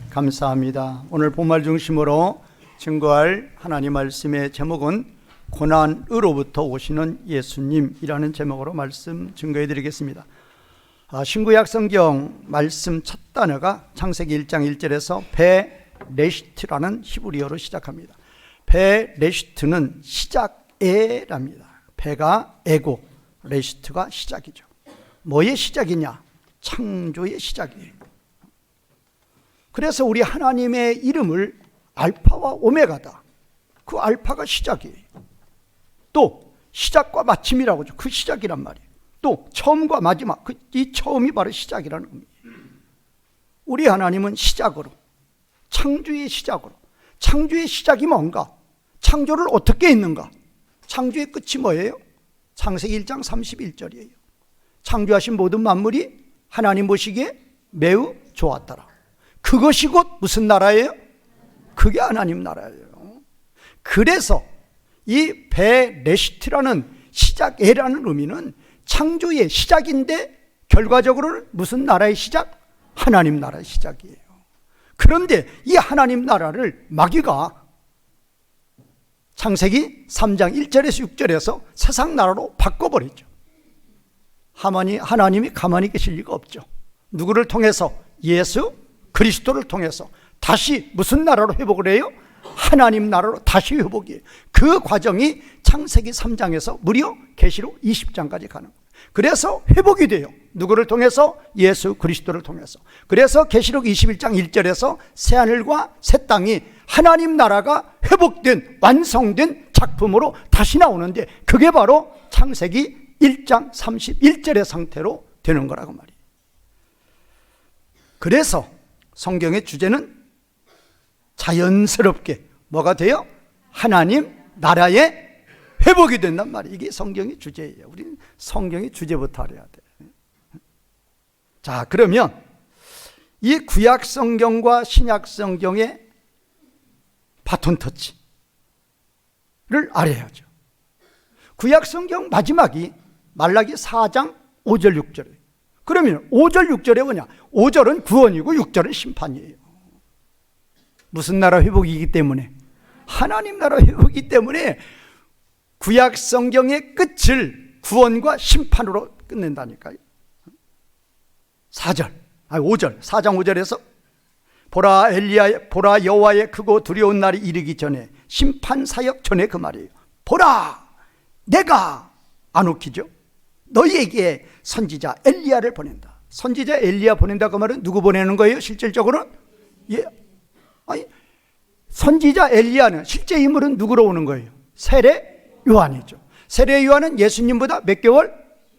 감사합니다. 오늘 본말 중심으로 증거할 하나님 말씀의 제목은 고난으로부터 오시는 예수님이라는 제목으로 말씀 증거해 드리겠습니다. 신구약 성경 말씀 첫 단어가 창세기 1장 1절에서 베레시트라는 히브리어로 시작합니다. 베레시트는 시작에랍니다. 베가 에고, 레시트가 시작이죠. 뭐의 시작이냐? 창조의 시작이에요. 그래서 우리 하나님의 이름을 알파와 오메가다. 그 알파가 시작이에요. 또 시작과 마침이라고 하죠. 그 시작이란 말이에요. 또 처음과 마지막, 이 처음이 바로 시작이라는 의미예요. 우리 하나님은 시작으로, 창조의 시작으로. 창조의 시작이 뭔가? 창조를 어떻게 했는가? 창조의 끝이 뭐예요? 창세기 1장 31절이에요. 창조하신 모든 만물이 하나님 보시기에 매우 좋았더라. 그것이 곧 무슨 나라예요? 그게 하나님 나라예요. 그래서 이 베레시트라는 시작에라는 의미는 창조의 시작인데 결과적으로는 무슨 나라의 시작? 하나님 나라의 시작이에요. 그런데 이 하나님 나라를 마귀가 창세기 3장 1절에서 6절에서 세상 나라로 바꿔버렸죠. 하나님이 가만히 계실 리가 없죠. 누구를 통해서? 예수 그리스도를 통해서 다시 무슨 나라로 회복을 해요? 하나님 나라로 다시 회복이에요. 그 과정이 창세기 3장에서 무려 계시록 20장까지 가는 거예요. 그래서 회복이 돼요. 누구를 통해서? 예수 그리스도를 통해서. 그래서 계시록 21장 1절에서 새하늘과 새 땅이 하나님 나라가 회복된 완성된 작품으로 다시 나오는데 그게 바로 창세기 1장 31절의 상태로 되는 거라고 말이에요. 그래서 성경의 주제는 자연스럽게 뭐가 돼요? 하나님 나라의 회복이 된단 말이에요. 이게 성경의 주제예요. 우리는 성경의 주제부터 알아야 돼요. 자, 그러면 이 구약 성경과 신약 성경의 바톤 터치를 알아야죠. 구약 성경 마지막이 말라기 4장 5절 6절이에요. 그러면 5절 6절에 뭐냐? 5절은 구원이고 6절은 심판이에요. 무슨 나라 회복이기 때문에? 하나님 나라 회복이기 때문에 구약 성경의 끝을 구원과 심판으로 끝낸다니까요. 4절 4장 5절에서 보라 여호와의 크고 두려운 날이 이르기 전에 심판 사역 전에 그 말이에요. 보라 내가 안 웃기죠? 너희에게 선지자 엘리야를 보낸다. 선지자 엘리야 보낸다 그 말은 누구 보내는 거예요? 실질적으로는? 선지자 엘리야는 실제 인물은 누구로 오는 거예요? 세례 요한이죠. 세례 요한은 예수님보다 몇 개월?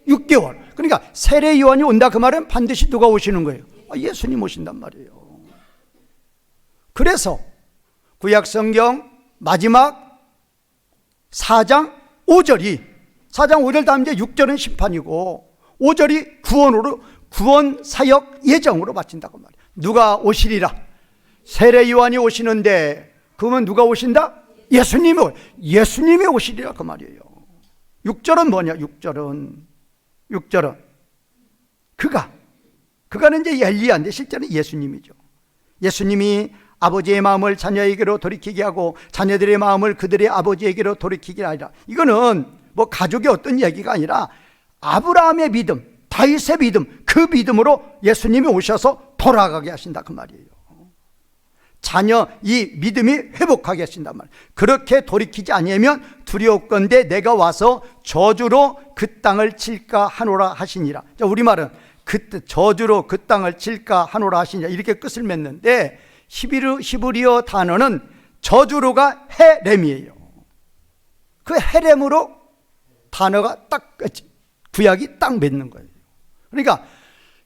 6개월. 그러니까 세례 요한이 온다 그 말은 반드시 누가 오시는 거예요? 예수님 오신단 말이에요. 그래서 구약 성경 마지막 4장 5절이 4장 5절 다음 이제 6절은 심판이고 5절이 구원으로 구원 사역 예정으로 마친다고 말이에요. 누가 오시리라? 세례 요한이 오시는데 그러면 누가 오신다? 예수님이 오시리라 그 말이에요. 6절은 뭐냐? 6절은 그가는 이제 엘리야인데 실제는 예수님이죠. 예수님이 아버지의 마음을 자녀에게로 돌이키게 하고 자녀들의 마음을 그들의 아버지에게로 돌이키게 하리라. 이거는 뭐 가족의 어떤 얘기가 아니라 아브라함의 믿음, 다윗의 믿음, 그 믿음으로 예수님이 오셔서 돌아가게 하신다 그 말이에요. 자녀 이 믿음이 회복하게 하신단 말이에요. 그렇게 돌이키지 아니하면 두려웠건대 내가 와서 저주로 그 땅을 칠까 하노라 하시니라. 자, 우리말은 저주로 그 땅을 칠까 하노라 하시니라 이렇게 끝을 맺는데 히브리어 단어는 저주로가 헤렘이에요. 그 헤렘으로 단어가 딱 구약이 딱 맺는 거예요. 그러니까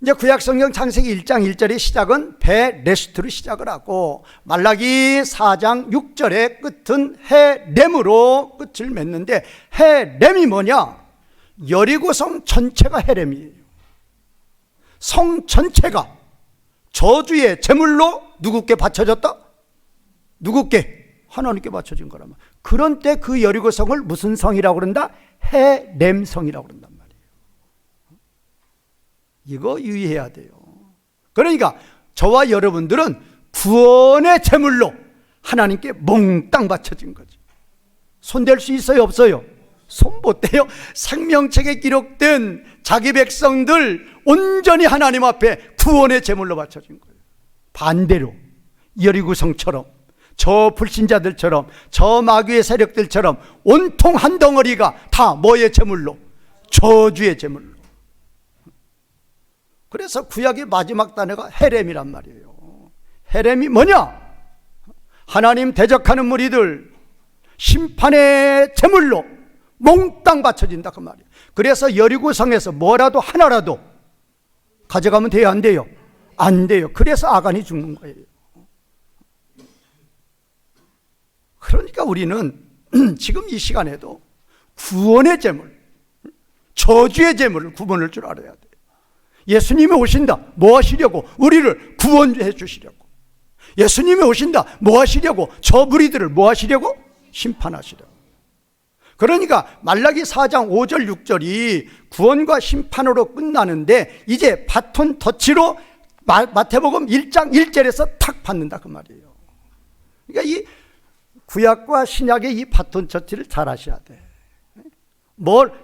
이제 구약 성경 창세기 1장 1절의 시작은 베레시트로 시작을 하고 말라기 4장 6절의 끝은 헤렘으로 끝을 맺는데 헤렘이 뭐냐? 여리고성 전체가 헤렘이에요. 성 전체가 저주의 제물로 누구께 바쳐졌다? 누구께? 하나님께 바쳐진 거란 말이에요. 그런 때 그 여리고성을 무슨 성이라고 그런다? 헤렘성이라고 그런단 말이에요. 이거 유의해야 돼요. 그러니까 저와 여러분들은 구원의 제물로 하나님께 몽땅 바쳐진 거죠. 손댈 수 있어요, 없어요? 손 못 대요. 생명책에 기록된 자기 백성들 온전히 하나님 앞에 구원의 제물로 바쳐진 거예요. 반대로 여리고성처럼, 저 불신자들처럼, 저 마귀의 세력들처럼 온통 한 덩어리가 다 뭐의 제물로? 저주의 제물로. 그래서 구약의 마지막 단어가 헤렘이란 말이에요. 헤렘이 뭐냐? 하나님 대적하는 무리들 심판의 제물로 몽땅 바쳐진다 그 말이에요. 그래서 여리고성에서 뭐라도 하나라도 가져가면 돼요, 안 돼요? 안 돼요. 그래서 아간이 죽는 거예요. 그러니까 우리는 지금 이 시간에도 구원의 제물, 저주의 제물을 구분할 줄 알아야 돼요. 예수님이 오신다. 뭐 하시려고? 우리를 구원해 주시려고. 예수님이 오신다. 뭐 하시려고? 저 무리들을 뭐 하시려고? 심판하시려고. 그러니까 말라기 4장 5절 6절이 구원과 심판으로 끝나는데 이제 바톤 터치로 마태복음 1장 1절에서 탁 받는다 그 말이에요. 그러니까 이 구약과 신약의 이 바톤 터치를 잘 하셔야 돼.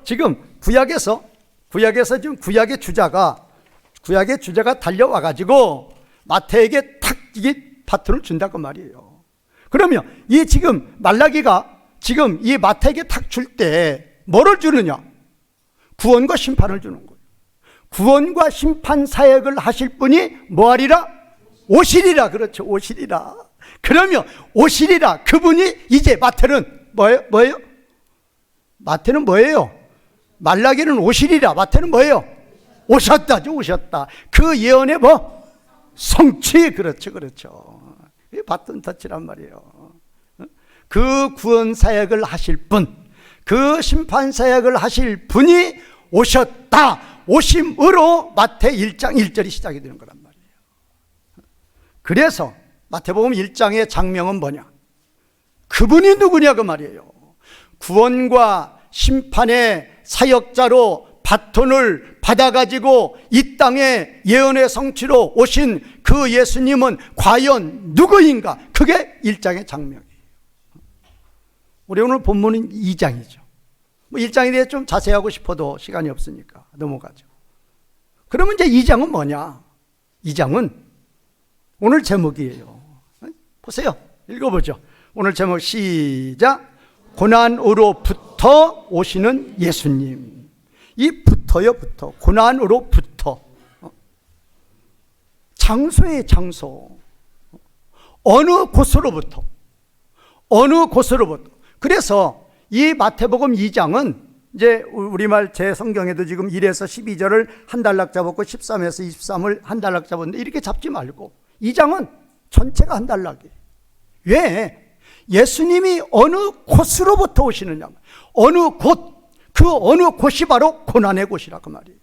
지금 구약에서 지금 구약의 주자가 달려와 가지고 마태에게 탁 이게 바톤을 준다 그 말이에요. 그러면 이 지금 말라기가 지금 이 마태에게 탁 줄 때 뭐를 주느냐? 구원과 심판을 주는 거예요. 구원과 심판 사역을 하실 분이 뭐하리라? 오시리라. 그렇죠, 오시리라. 그러면 오시리라 그분이 이제 마태는 뭐예요? 마태는 뭐예요? 말라기는 오시리라. 마태는 뭐예요? 오셨다죠, 오셨다. 그 예언의 뭐? 성취. 그렇죠. 이게 바톤 터치란 말이에요. 그 구원 사역을 하실 분, 그 심판 사역을 하실 분이 오셨다. 오심으로 마태 1장 1절이 시작이 되는 거란 말이에요. 그래서 마태복음 1장의 장면은 뭐냐? 그분이 누구냐 그 말이에요. 구원과 심판의 사역자로 바톤을 받아가지고 이 땅에 예언의 성취로 오신 그 예수님은 과연 누구인가? 그게 1장의 장면이에요. 우리 오늘 본문은 2장이죠. 1장에 대해 좀 자세히 하고 싶어도 시간이 없으니까 넘어가죠. 그러면 이제 2장은 뭐냐? 2장은 오늘 제목이에요. 보세요. 읽어보죠. 오늘 제목 시작. 고난으로부터 오시는 예수님. 이 부터요, 부터. 고난으로부터. 장소의 장소. 어느 곳으로부터. 그래서 이 마태복음 2장은 이제 우리말 제 성경에도 지금 1에서 12절을 한 단락 잡았고 13에서 23을 한 단락 잡았는데 이렇게 잡지 말고 2장은 전체가 한 단락이에요. 왜? 예수님이 어느 곳으로부터 오시느냐. 어느 곳, 그 어느 곳이 바로 고난의 곳이라 그 말이에요.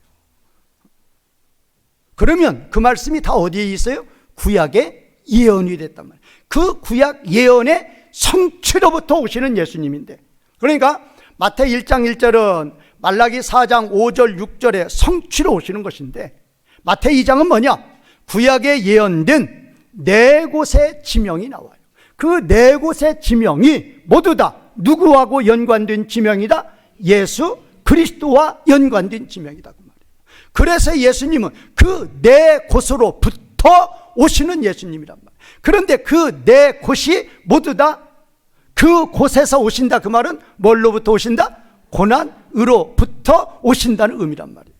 그러면 그 말씀이 다 어디에 있어요? 구약에 예언이 됐단 말이에요. 그 구약 예언의 성취로부터 오시는 예수님인데, 그러니까 마태 1장 1절은 말라기 4장 5절 6절에 성취로 오시는 것인데, 마태 2장은 뭐냐? 구약에 예언된 네 곳의 지명이 나와요. 그 네 곳의 지명이 모두 다 누구하고 연관된 지명이다? 예수 그리스도와 연관된 지명이다 그 말이에요. 그래서 예수님은 그 네 곳으로부터 오시는 예수님이란 말이에요. 그런데 그 네 곳이 모두 다 그 곳에서 오신다 그 말은 뭘로부터 오신다? 고난으로부터 오신다는 의미란 말이에요.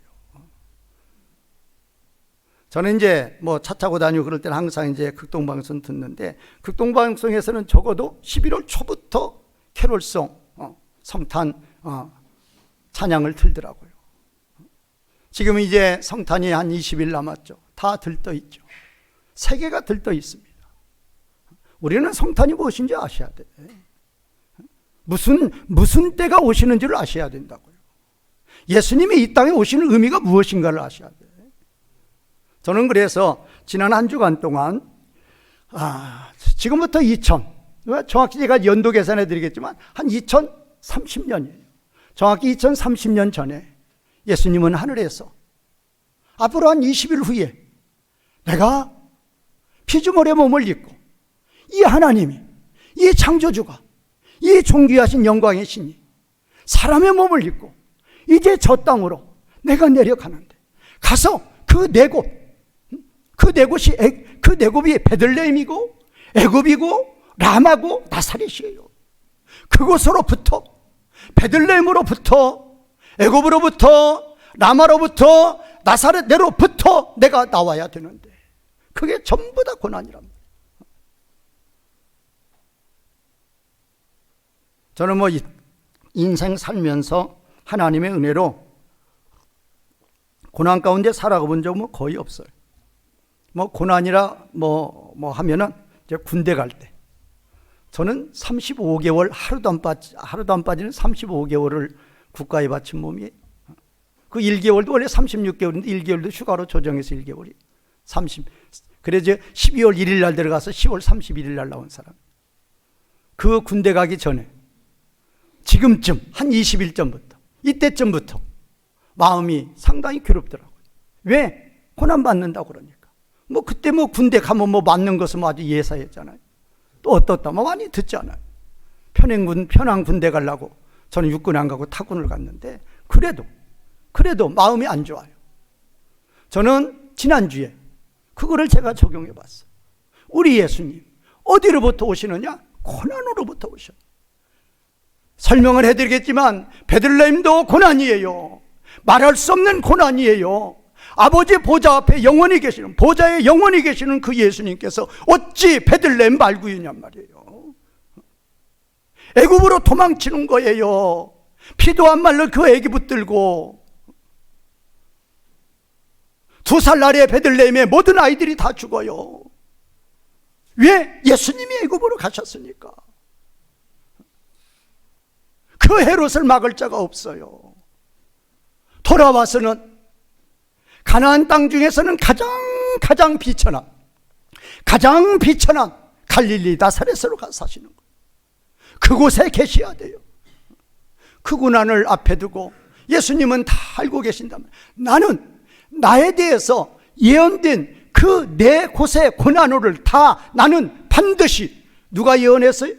저는 이제 뭐 차 타고 다니고 그럴 때는 항상 이제 극동방송 듣는데, 극동방송에서는 적어도 11월 초부터 캐롤송, 성탄 찬양을 틀더라고요. 지금 이제 성탄이 한 20일 남았죠. 다 들떠 있죠. 세계가 들떠 있습니다. 우리는 성탄이 무엇인지 아셔야 돼. 무슨 때가 오시는지를 아셔야 된다고요. 예수님이 이 땅에 오시는 의미가 무엇인가를 아셔야 돼. 저는 그래서 지난 한 주간 동안 지금부터 정확히 제가 연도 계산해 드리겠지만 한 2030년이에요. 정확히 2030년 전에 예수님은 하늘에서 앞으로 한 20일 후에 내가 피조물의 몸을 입고 이 하나님이, 이 창조주가, 이 존귀하신 영광의 신이 사람의 몸을 입고 이제 저 땅으로 내가 내려가는데, 가서 그 네 곳, 그 네 곳이 베들레헴이고 애굽이고 라마고 나사렛이에요. 그곳으로부터, 베들레헴으로부터, 애굽으로부터, 라마로부터, 나사렛내로부터 내가 나와야 되는데, 그게 전부 다 고난이랍니다. 저는 인생 살면서 하나님의 은혜로 고난 가운데 살아가 본 적은 거의 없어요. 고난이라 하면은 이제 군대 갈 때, 저는 35개월 하루도 안 빠지는 35개월을 국가에 바친 몸이에요. 그 1개월도 원래 36개월인데 1개월도 휴가로 조정해서 1개월이 30. 그래서 12월 1일 날 들어가서 10월 31일 날 나온 사람. 그 군대 가기 전에 지금쯤 한 20일 전부터, 이때쯤부터 마음이 상당히 괴롭더라고요. 왜? 고난 받는다고 그러니까. 그때 군대 가면 맞는 것은 아주 예사였잖아요. 또 어떻다 많이 듣잖아요. 편한 군대 가려고 저는 육군 안 가고 타군을 갔는데, 그래도 마음이 안 좋아요. 저는 지난주에 그거를 제가 적용해 봤어요. 우리 예수님 어디로부터 오시느냐? 고난으로부터 오셔. 설명을 해드리겠지만 베들레헴도 고난이에요. 말할 수 없는 고난이에요. 아버지 보좌 앞에 영원히 계시는, 보좌에 영원히 계시는 그 예수님께서 어찌 베들레헴 말구이냔 말이에요. 애굽으로 도망치는 거예요. 피도 안 말려 그 애기 붙들고. 2살 나리의 베들레헴에 모든 아이들이 다 죽어요. 왜? 예수님이 애굽으로 가셨으니까. 그 헤롯을 막을 자가 없어요. 돌아와서는 가나안 땅 중에서는 가장 비천한 갈릴리 나사렛으로 가서 사시는 거예요. 그곳에 계셔야 돼요. 그 고난을 앞에 두고 예수님은 다 알고 계신다면, 나는 나에 대해서 예언된 그 네 곳의 고난을 다 나는 반드시, 누가 예언했어요?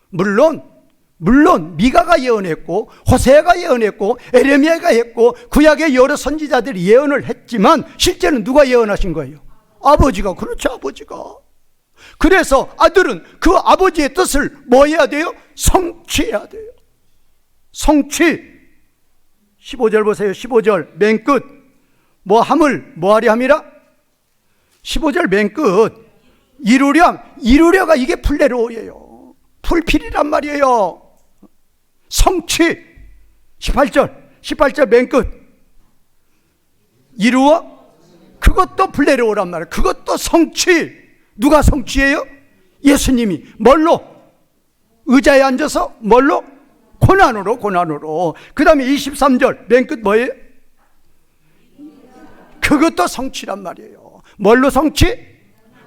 물론 미가가 예언했고 호세아가 예언했고 에레미야가 했고 구약의 여러 선지자들이 예언을 했지만, 실제는 누가 예언하신 거예요? 아버지가. 그렇죠, 아버지가. 그래서 아들은 그 아버지의 뜻을 뭐 해야 돼요? 성취해야 돼요. 성취. 15절 보세요. 15절 맨 끝. 뭐하리 함이라? 15절 맨 끝. 이루려가 이게 플레로예요. 풀필이란 말이에요. 성취. 18절 맨 끝. 이루어? 그것도 플레로란 말이에요. 그것도 성취. 누가 성취해요? 예수님이. 뭘로? 의자에 앉아서. 뭘로? 고난으로. 그 다음에 23절 맨 끝 뭐예요? 그것도 성취란 말이에요. 뭘로 성취?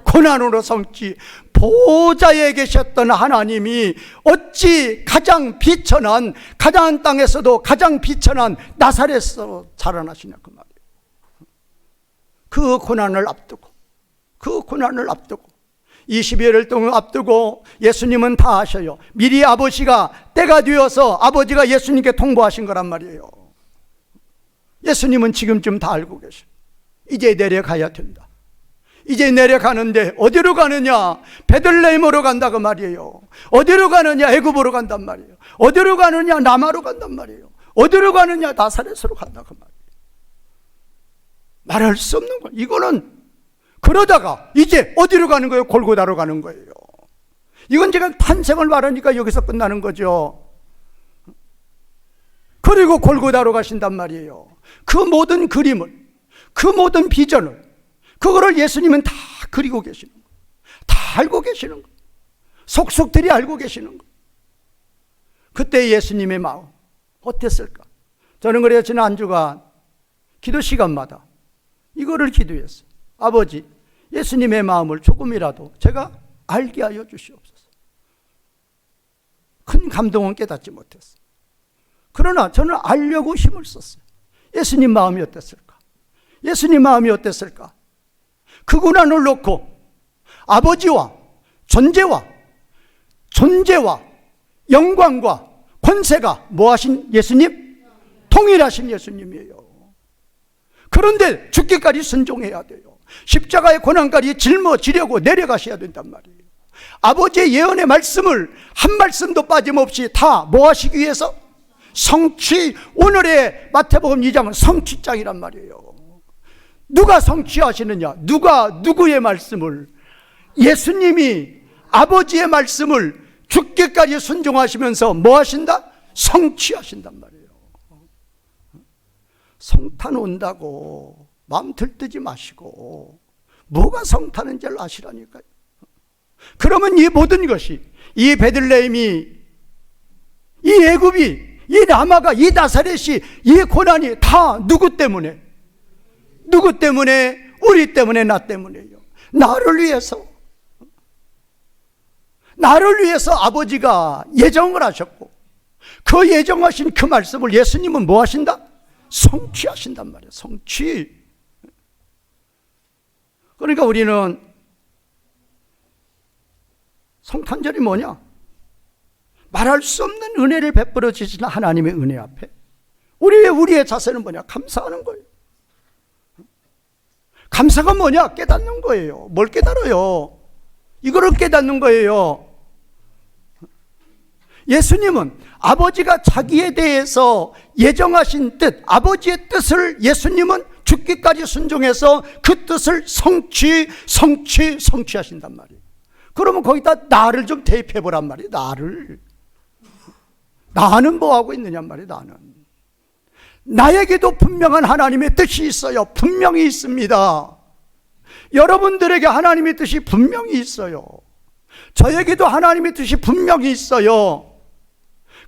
고난으로 성취. 보좌에 계셨던 하나님이 어찌 가장 비천한, 가나안 땅에서도 가장 비천한 나사렛에서 자라나시냐 그 말이에요. 그 고난을 앞두고 20여일 동안 앞두고 예수님은 다 아셔요. 미리 아버지가 때가 되어서 아버지가 예수님께 통보하신 거란 말이에요. 예수님은 지금쯤 다 알고 계셔. 이제 내려가야 된다. 이제 내려가는데 어디로 가느냐? 베들레헴으로 간다 그 말이에요. 어디로 가느냐? 애굽으로 간단 말이에요. 어디로 가느냐? 라마로 간단 말이에요. 어디로 가느냐? 나사렛으로 간다 그 말이에요. 말할 수 없는 거예요. 이거는. 그러다가 이제 어디로 가는 거예요? 골고다로 가는 거예요. 이건 제가 탄생을 말하니까 여기서 끝나는 거죠. 그리고 골고다로 가신단 말이에요. 그 모든 그림을, 그 모든 비전을, 그거를 예수님은 다 그리고 계시는 거예요. 다 알고 계시는 거예요. 속속들이 알고 계시는 거예요. 그때 예수님의 마음 어땠을까? 저는 그래서 지난 한 주간 기도 시간마다 이거를 기도했어요. 아버지, 예수님의 마음을 조금이라도 제가 알게 하여 주시옵소서. 큰 감동은 깨닫지 못했어요. 그러나 저는 알려고 힘을 썼어요. 예수님 마음이 어땠을까? 예수님 마음이 어땠을까? 그 고난을 놓고 아버지와 존재와 영광과 권세가 뭐 하신 예수님? 동일하신 예수님이에요. 그런데 죽기까지 순종해야 돼요. 십자가의 고난까지 짊어지려고 내려가셔야 된단 말이에요. 아버지의 예언의 말씀을 한 말씀도 빠짐없이 다 뭐 하시기 위해서? 성취. 오늘의 마태복음 2장은 성취장이란 말이에요. 누가 성취하시느냐? 누구의 말씀을? 예수님이 아버지의 말씀을 죽기까지 순종하시면서 뭐 하신다? 성취하신단 말이에요. 성탄 온다고 마음 들뜨지 마시고 뭐가 성탄인 줄 아시라니까요. 그러면 이 모든 것이, 이 베들레헴이, 이 애굽이, 이 라마가, 이 나사렛이, 이 고난이 다 누구 때문에? 누구 때문에? 우리 때문에, 나 때문에요. 나를 위해서 아버지가 예정을 하셨고, 그 예정하신 그 말씀을 예수님은 뭐 하신다? 성취하신단 말이에요. 성취. 그러니까 우리는 성탄절이 뭐냐? 말할 수 없는 은혜를 베풀어 주시는 하나님의 은혜 앞에 우리의 자세는 뭐냐? 감사하는 거예요. 감사가 뭐냐? 깨닫는 거예요. 뭘 깨달아요? 이거를 깨닫는 거예요. 예수님은 아버지가 자기에 대해서 예정하신 뜻, 아버지의 뜻을 예수님은 죽기까지 순종해서 그 뜻을 성취하신단 말이에요. 그러면 거기다 나를 좀 대입해보란 말이에요. 나는 뭐 하고 있느냐 말이에요. 나에게도 분명한 하나님의 뜻이 있어요. 분명히 있습니다. 여러분들에게 하나님의 뜻이 분명히 있어요. 저에게도 하나님의 뜻이 분명히 있어요.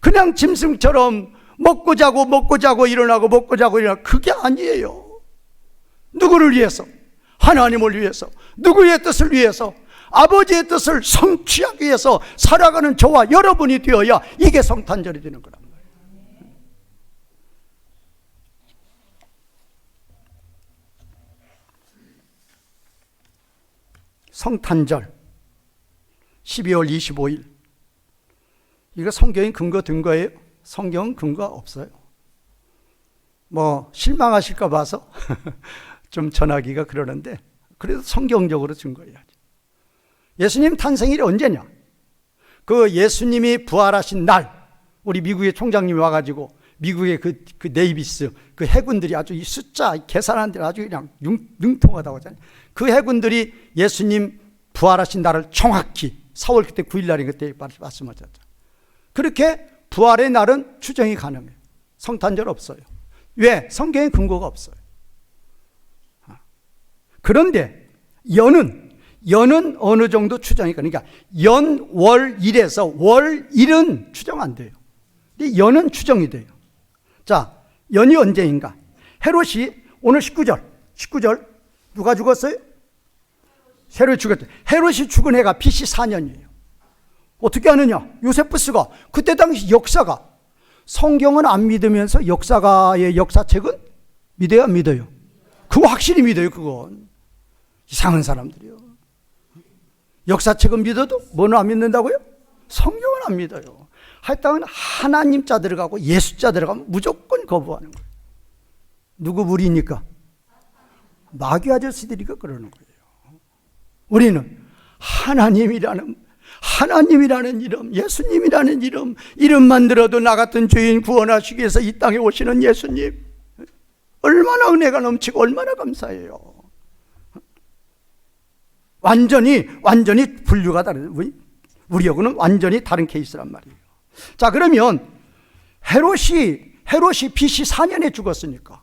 그냥 짐승처럼 먹고 자고 일어나고 먹고 자고 일어나고, 그게 아니에요. 누구를 위해서? 하나님을 위해서. 누구의 뜻을 위해서? 아버지의 뜻을 성취하기 위해서 살아가는 저와 여러분이 되어야 이게 성탄절이 되는 거란 말이에요. 성탄절 12월 25일, 이거 성경에 근거 든 거예요? 성경은 근거 없어요. 뭐 실망하실까 봐서 좀 전하기가 그러는데, 그래도 성경적으로 증거해야지. 예수님 탄생일이 언제냐? 그 예수님이 부활하신 날, 우리 미국의 총장님이 와가지고 미국의 그 네이비스 그 해군들이 아주 이 숫자 계산하는 데 아주 그냥 능통하다고 하잖아요. 그 해군들이 예수님 부활하신 날을 정확히 4월 그때 9일 날인 그때 말씀하셨죠. 그렇게 부활의 날은 추정이 가능해요. 성탄절 없어요. 왜? 성경에 근거가 없어요. 그런데 연은 어느 정도 추정이 가능해요. 그러니까 연, 월, 일에서 월, 일은 추정 안 돼요. 근데 연은 추정이 돼요. 자, 연이 언제인가? 헤롯이 오늘 19절 누가 죽었어요? 헤롯이 죽었죠. 헤롯이 죽은 해가 BC 4년이에요. 어떻게 아느냐? 요세푸스가 그때 당시 역사가, 성경은 안 믿으면서 역사가의 역사책은 믿어요, 안 믿어요? 그거 확실히 믿어요. 그건 이상한 사람들이요. 역사책은 믿어도 뭐는 안 믿는다고요? 성경은 안 믿어요. 하여튼 하나님 자 들어가고 예수 자 들어가면 무조건 거부하는 거예요. 누구 무리니까? 마귀 아저씨들이가 그러는 거예요. 우리는 하나님이라는 이름, 예수님이라는 이름만 들어도 나 같은 죄인 구원하시기 위해서 이 땅에 오시는 예수님, 얼마나 은혜가 넘치고 얼마나 감사해요. 완전히 분류가 다른, 우리하고는 완전히 다른 케이스란 말이에요. 자, 그러면 헤롯이 BC 4년에 죽었으니까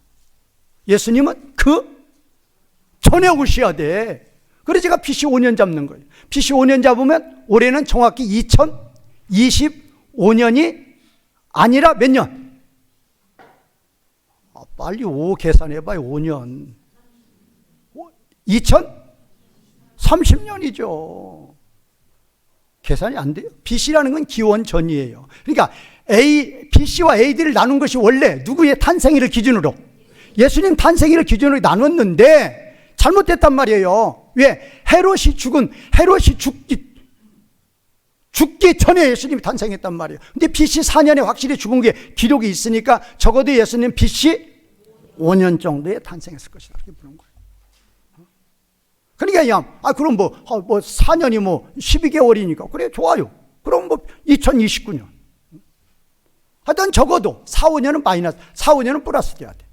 예수님은 그 전에 오셔야 돼. 그래서 제가 BC 5년 잡는 거예요. BC 5년 잡으면 올해는 정확히 2025년이 아니라 몇 년? 빨리 5 계산해봐요. 5년 2030년이죠. 계산이 안 돼요. BC라는 건 기원 전이에요. 그러니까 BC와 AD를 나눈 것이 원래 누구의 탄생일을 기준으로, 예수님 탄생일을 기준으로 나눴는데 잘못됐단 말이에요. 왜? 헤롯이 죽기 전에 예수님이 탄생했단 말이에요. 근데 BC 4년에 확실히 죽은 게 기록이 있으니까 적어도 예수님 BC 5년 정도에 탄생했을 것이다. 이렇게 보는 거예요. 그러니까 그냥 그럼 뭐 4년이 12개월이니까 그래 좋아요. 그럼 2029년. 하여튼 적어도 4, 5년은 마이너스, 4, 5년은 플러스 돼야 돼.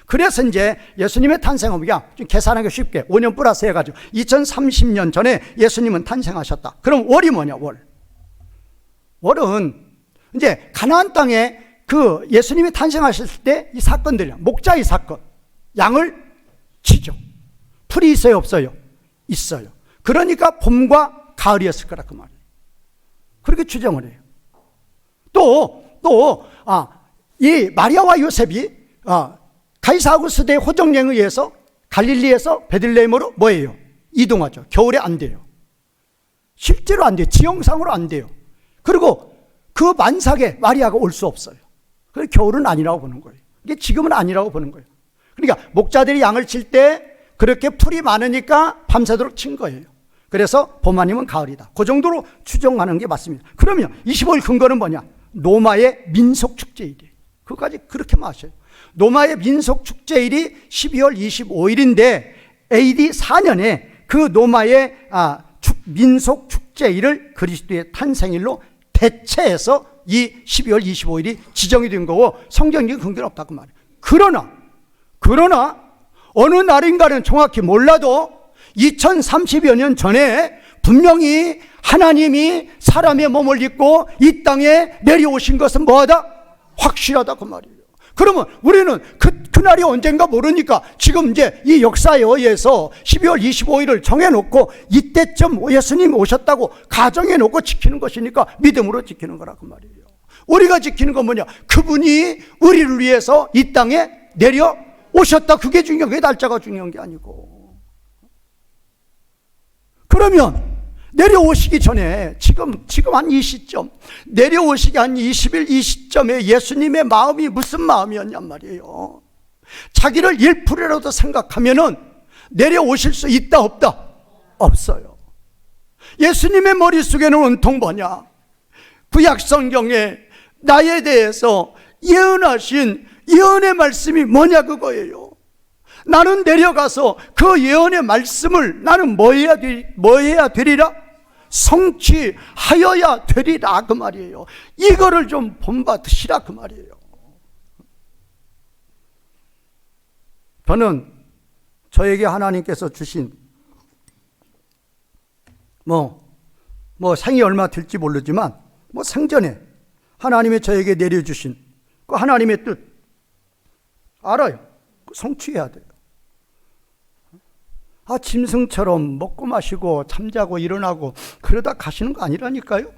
그래서 이제 예수님의 탄생은 좀 계산하기 쉽게 5년 플러스 해가지고 2030년 전에 예수님은 탄생하셨다. 그럼 월이 뭐냐, 월. 월은 이제 가나안 땅에 그 예수님이 탄생하셨을 때 이 사건들이야. 목자의 사건. 양을 치죠. 풀이 있어요, 없어요? 있어요. 그러니까 봄과 가을이었을 거라 그 말이에요. 그렇게 추정을 해요. 이 마리아와 요셉이 가이사 아구스도의 호정령에 의해서 갈릴리에서 베들레헴으로 뭐예요? 이동하죠. 겨울에 안 돼요. 실제로 안 돼요. 지형상으로 안 돼요. 그리고 그 만삭에 마리아가 올 수 없어요. 그래서 겨울은 아니라고 보는 거예요. 이게 지금은 아니라고 보는 거예요. 그러니까 목자들이 양을 칠 때 그렇게 풀이 많으니까 밤새도록 친 거예요. 그래서 봄 아니면 가을이다. 그 정도로 추정하는 게 맞습니다. 그러면 25일 근거는 뭐냐? 노마의 민속축제일이에요. 그것까지 그렇게 마셔요. 노마의 민속축제일이 12월 25일인데 AD 4년에 그 노마의 민속축제일을 그리스도의 탄생일로 대체해서 이 12월 25일이 지정이 된 거고 성경적인 근거는 없다 그 말이에요. 그러나 어느 날인가는 정확히 몰라도 2030여 년 전에 분명히 하나님이 사람의 몸을 입고 이 땅에 내려오신 것은 뭐하다? 확실하다 그 말이에요. 그러면 우리는 그날이 언젠가 모르니까 지금 이제 이 역사에 의해서 12월 25일을 정해놓고 이때쯤 예수님이 오셨다고 가정해놓고 지키는 것이니까 믿음으로 지키는 거라 그 말이에요. 우리가 지키는 건 뭐냐? 그분이 우리를 위해서 이 땅에 내려오셨다. 그게 중요한, 그게 날짜가 중요한 게 아니고. 그러면 내려오시기 전에 지금 한 이 시점, 내려오시기 한 20일 이 시점에 예수님의 마음이 무슨 마음이었냔 말이에요. 자기를 1%라도 생각하면은 내려오실 수 있다 없다? 없어요. 예수님의 머릿속에는 온통 뭐냐? 구약 성경에 나에 대해서 예언하신 예언의 말씀이 뭐냐 그거예요. 나는 내려가서 그 예언의 말씀을 나는 뭐 해야 되리라? 성취하여야 되리라 그 말이에요. 이거를 좀 본받으시라 그 말이에요. 저는 저에게 하나님께서 주신 생이 얼마 될지 모르지만 생전에 하나님이 저에게 내려주신 그 하나님의 뜻 알아요. 성취해야 돼요. 짐승처럼 먹고 마시고 잠자고 일어나고 그러다 가시는 거 아니라니까요.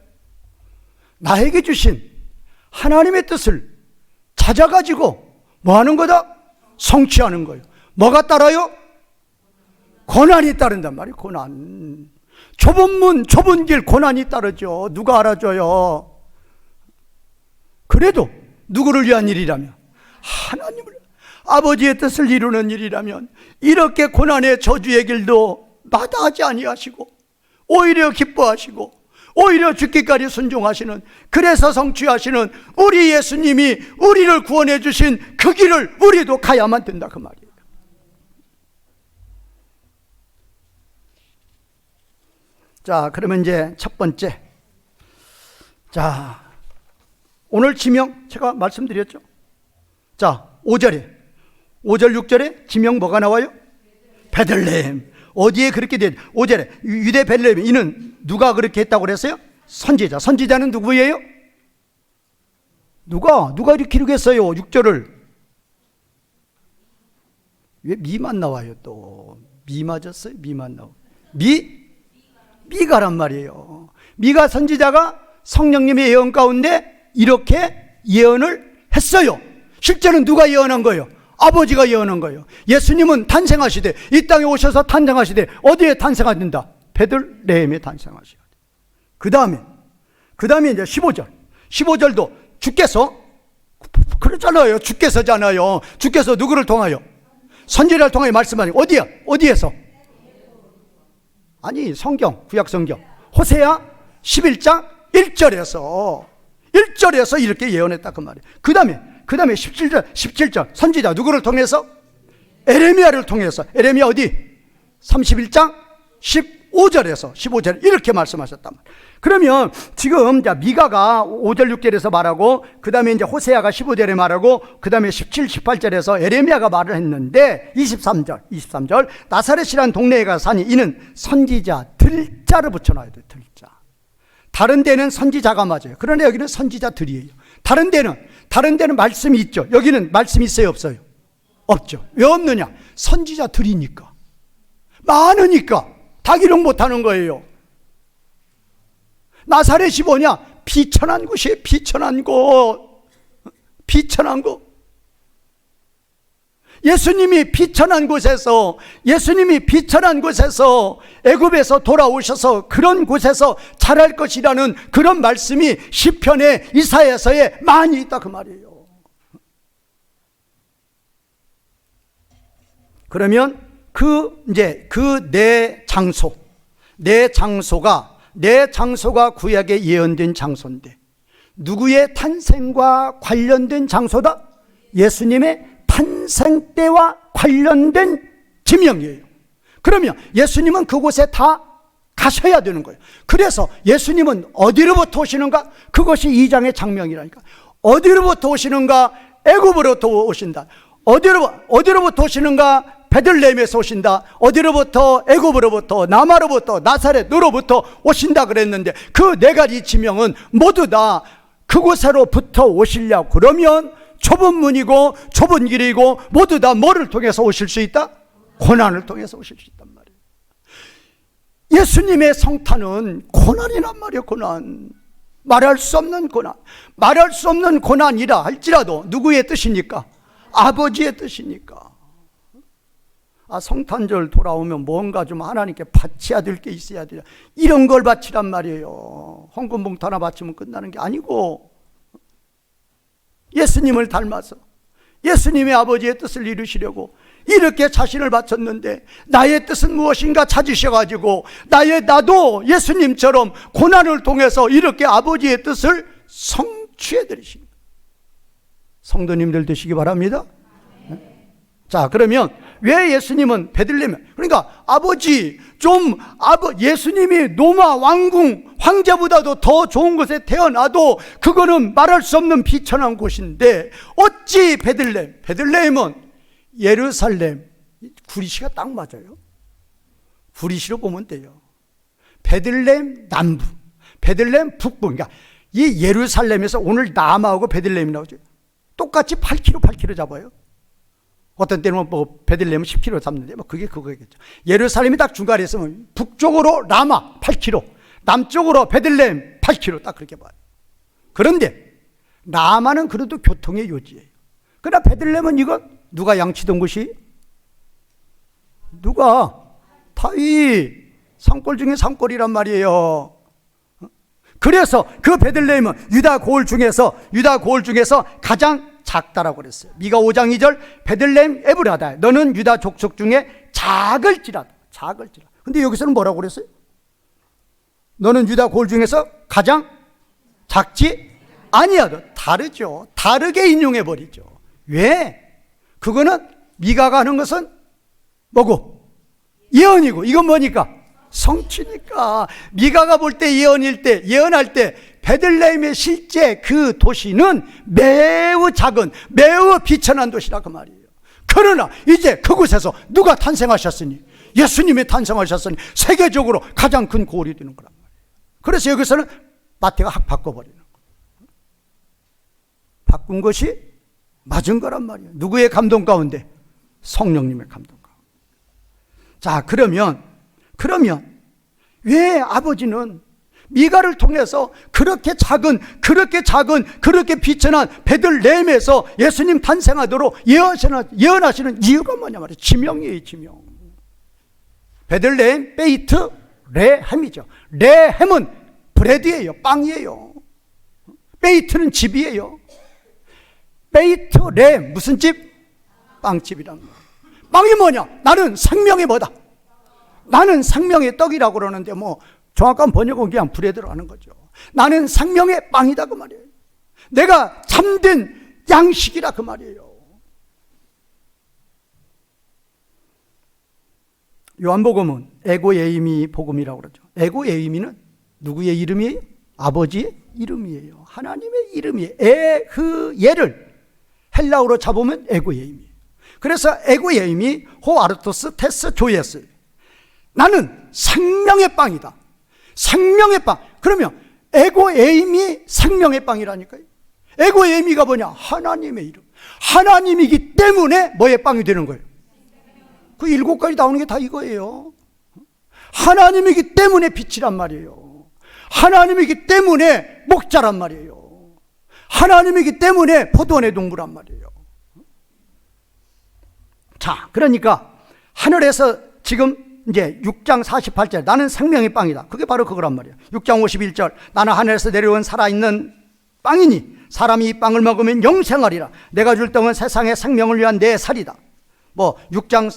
나에게 주신 하나님의 뜻을 찾아가지고 뭐 하는 거다? 성취하는 거예요. 뭐가 따라요? 고난이 따른단 말이에요. 고난. 좁은 문 좁은 길 고난이 따르죠. 누가 알아줘요? 그래도 누구를 위한 일이라면 하나님을, 아버지의 뜻을 이루는 일이라면 이렇게 고난의 저주의 길도 마다하지 아니하시고 오히려 기뻐하시고 오히려 죽기까지 순종하시는, 그래서 성취하시는 우리 예수님이 우리를 구원해 주신 그 길을 우리도 가야만 된다 그 말이에요. 자, 그러면 이제 첫 번째, 자, 오늘 지명 제가 말씀드렸죠. 자, 5절 6절에 지명 뭐가 나와요? 베들레헴. 어디에 그렇게 돼? 5절에 유대 베들레헴. 이는 누가 그렇게 했다고 그랬어요? 선지자. 선지자는 누구예요? 누가 이렇게 이루겠어요? 6절을. 왜 미만 나와요 또? 미 맞았어요? 미만 나와. 미가란 말이에요. 미가 선지자가 성령님의 예언 가운데 이렇게 예언을 했어요. 실제는 누가 예언한 거예요? 아버지가 예언한 거예요. 예수님은 탄생하시되, 이 땅에 오셔서 탄생하시되, 어디에 탄생하신다? 베들레헴에 탄생하셔야 돼. 그 다음에 이제 15절도 주께서, 그렇잖아요. 주께서잖아요. 주께서 누구를 통하여? 선지자를 통하여 말씀하니 어디에서? 아니 성경, 구약 성경 호세아 11장 1절에서 이렇게 예언했다 그 말이에요. 그 다음에 17절 선지자 누구를 통해서? 에레미야를 통해서. 에레미야 어디? 31장 15절에서 15절 이렇게 말씀하셨단 말이에요. 그러면 지금 미가가 5절 6절에서 말하고 그 다음에 이제 호세아가 15절에 말하고 그 다음에 17, 18절에서 에레미야가 말을 했는데 23절 나사렛이란 동네에 가 사니 이는 선지자 들자를 붙여놔야 돼요. 들자. 다른 데는 선지자가 맞아요. 그러나 여기는 선지자들이에요. 다른 데는 말씀이 있죠. 여기는 말씀이 있어요, 없어요? 없죠. 왜 없느냐? 선지자들이니까, 많으니까 다 기록 못하는 거예요. 나사렛이 뭐냐? 비천한 곳이에요. 비천한 곳. 예수님이 비천한 곳에서 애굽에서 돌아오셔서 그런 곳에서 자랄 것이라는 그런 말씀이 시편에 이사야서에 많이 있다 그 말이에요. 그러면 내 장소가 구약에 예언된 장소인데 누구의 탄생과 관련된 장소다? 예수님의 탄생 때와 관련된 지명이에요. 그러면 예수님은 그곳에 다 가셔야 되는 거예요. 그래서 예수님은 어디로부터 오시는가? 그것이 2장의 장면이라니까. 어디로부터 오시는가? 애굽으로부터 오신다. 어디로부터 오시는가? 베들레헴에서 오신다. 어디로부터? 애굽으로부터, 남아로부터, 나사렛으로부터 오신다 그랬는데 그 네 가지 지명은 모두 다 그곳으로부터 오시려고 그러면 좁은 문이고 좁은 길이고 모두 다 뭐를 통해서 오실 수 있다? 고난을 통해서 오실 수 있단 말이에요. 예수님의 성탄은 고난이란 말이에요. 고난. 말할 수 없는 고난이라 할지라도 누구의 뜻입니까? 아버지의 뜻이니까. 성탄절 돌아오면 뭔가 좀 하나님께 바쳐야 될 게 있어야 돼요. 이런 걸 바치란 말이에요. 헌금봉투 하나 바치면 끝나는 게 아니고 예수님을 닮아서 예수님의 아버지의 뜻을 이루시려고 이렇게 자신을 바쳤는데 나의 뜻은 무엇인가 찾으셔가지고 나도 예수님처럼 고난을 통해서 이렇게 아버지의 뜻을 성취해드리십니다. 성도님들 되시기 바랍니다. 자, 그러면 왜 예수님은 베들레헴, 그러니까 예수님이 로마 왕궁 황제보다도 더 좋은 곳에 태어나도 그거는 말할 수 없는 비천한 곳인데 어찌 베들레헴은 예루살렘, 구리시가 딱 맞아요. 구리시로 보면 돼요. 베들레헴 남부, 베들레헴 북부. 그러니까 이 예루살렘에서 오늘 남하고 베들레헴이 나오죠. 똑같이 8km 잡아요. 어떤 때는 베들레헴은 10km 잡는데 그게 그거겠죠. 예루살렘이 딱 중간에 있으면 북쪽으로 라마 8km, 남쪽으로 베들레헴 8km 딱 그렇게 봐요. 그런데 라마는 그래도 교통의 요지예요. 그러나 베들레헴은 이건 누가 양치던 곳이? 다윗 산골 중에 산골이란 말이에요. 그래서 그 베들레헴은 유다 고을 중에서 가장 작다라고 그랬어요. 미가 5장 2절 베들레헴 에브라다 너는 유다 족속 중에 작을지라도. 근데 여기서는 뭐라고 그랬어요? 너는 유다 고을 중에서 가장 작지 아니하다. 다르죠. 다르게 인용해 버리죠. 왜? 그거는 미가가 하는 것은 뭐고? 예언이고 이건 뭐니까? 성취니까. 미가가 볼 때 예언할 때 베들레헴의 실제 그 도시는 매우 작은, 매우 비천한 도시라 그 말이에요. 그러나 이제 그곳에서 누가 탄생하셨으니, 예수님이 탄생하셨으니 세계적으로 가장 큰 고을이 되는 거란 말이에요. 그래서 여기서는 마태가 확 바꿔버리는 거예요. 바꾼 것이 맞은 거란 말이에요. 누구의 감동 가운데? 성령님의 감동 가운데. 자, 그러면 왜 아버지는 미가를 통해서 그렇게 작은, 그렇게 비천한 베들레헴에서 예수님 탄생하도록 예언하시는 이유가 뭐냐 말이에요. 지명이에요, 지명. 베들레헴, 베이트, 레헴이죠. 레헴은 브레드예요, 빵이에요. 베이트는 집이에요. 베이트, 레헴, 무슨 집? 빵집이란 말이에요. 빵이 뭐냐? 나는 생명의 뭐다? 나는 생명의 떡이라고 그러는데 뭐 정확한 번역은 그냥 브레드로 하는 거죠. 나는 생명의 빵이다 그 말이에요. 내가 참된 양식이라 그 말이에요. 요한복음은 에고에이미 복음이라고 그러죠. 에고에이미는 누구의 이름이에요? 아버지의 이름이에요. 하나님의 이름이에요. 에흐예를 헬라어로 잡으면 에고에이미. 그래서 에고에이미 호아르토스 테스 조예스. 나는 생명의 빵이다. 생명의 빵. 그러면 에고에이미 생명의 빵이라니까요. 에고에이미가 뭐냐? 하나님의 이름. 하나님이기 때문에 뭐의 빵이 되는 거예요? 그 7가지 나오는 게 다 이거예요. 하나님이기 때문에 빛이란 말이에요. 하나님이기 때문에 목자란 말이에요. 하나님이기 때문에 포도원의 동부란 말이에요. 자, 그러니까 하늘에서 지금 이제 6장 48절 나는 생명의 빵이다. 그게 바로 그거란 말이에요. 6장 51절 나는 하늘에서 내려온 살아있는 빵이니 사람이 이 빵을 먹으면 영생하리라. 내가 줄 떡은 세상의 생명을 위한 내 살이다. 뭐 6장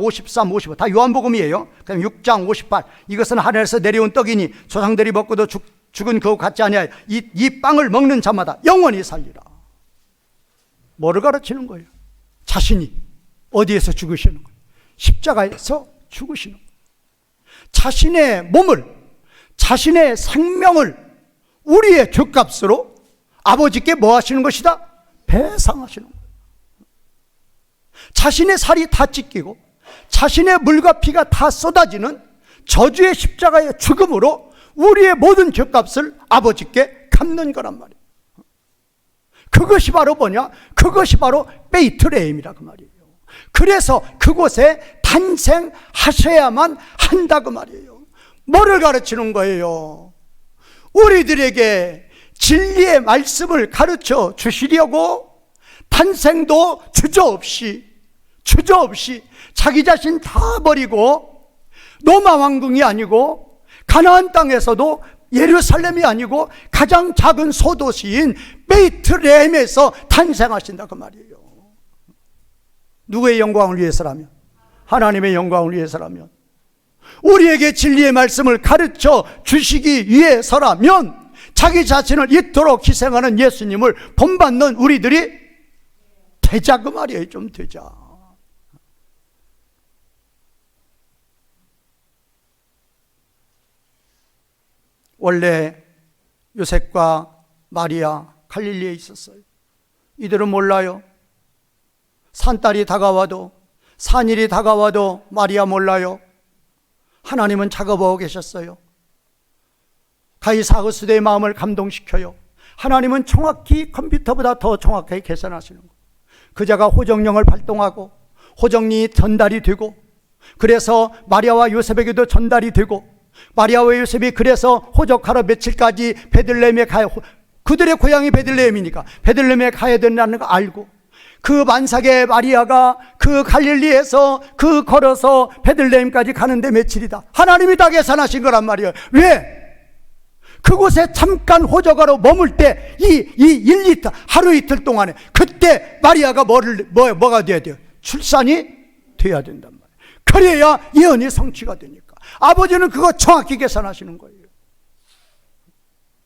53, 55 다 요한복음이에요. 그다음 6장 58 이것은 하늘에서 내려온 떡이니 조상들이 먹고도 죽은 그것 같지 아니하여 이 빵을 먹는 자마다 영원히 살리라. 뭐를 가르치는 거예요? 자신이 어디에서 죽으시는 거예요? 십자가에서 죽으시는 거예요. 자신의 몸을, 자신의 생명을 우리의 죄값으로 아버지께 뭐 하시는 것이다? 배상하시는 거예요. 자신의 살이 다 찢기고 자신의 물과 피가 다 쏟아지는 저주의 십자가의 죽음으로 우리의 모든 죄값을 아버지께 갚는 거란 말이에요. 그것이 바로 뭐냐? 그것이 바로 베이트레헴이라 그 말이에요. 그래서 그곳에 탄생하셔야만 한다 그 말이에요. 뭐를 가르치는 거예요? 우리들에게 진리의 말씀을 가르쳐 주시려고 탄생도 주저없이 자기 자신 다 버리고 로마 왕궁이 아니고 가나안 땅에서도 예루살렘이 아니고 가장 작은 소도시인 베이트레헴에서 탄생하신다 그 말이에요. 누구의 영광을 위해서라면? 하나님의 영광을 위해서라면, 우리에게 진리의 말씀을 가르쳐 주시기 위해서라면 자기 자신을 이토록 희생하는 예수님을 본받는 우리들이 되자 그 말이에요. 좀 되자. 원래 요셉과 마리아 갈릴리에 있었어요. 이들은 몰라요. 산딸이 다가와도, 산일이 다가와도 마리아 몰라요. 하나님은 작업하고 계셨어요. 가이사흐스대의 마음을 감동시켜요. 하나님은 정확히 컴퓨터보다 더 정확하게 계산하시는 거예요. 그자가 호정령을 발동하고 호정령이 전달이 되고, 그래서 마리아와 요셉에게도 전달이 되고, 마리아와 요셉이 그래서 호적하러 며칠까지 베들레헴에 가요. 그들의 고향이 베들레헴이니까 베들레헴에 가야 된다는 거 알고, 그 만삭의 마리아가 그 갈릴리에서 그 걸어서 베들레헴까지 가는데 며칠이다. 하나님이 다 계산하신 거란 말이에요. 왜? 그곳에 잠깐 호적하러 머물 때 이 1이틀 하루 이틀 동안에 그때 마리아가 뭐가 돼야 돼요? 출산이 돼야 된단 말이에요. 그래야 예언이 성취가 되니까. 아버지는 그거 정확히 계산하시는 거예요.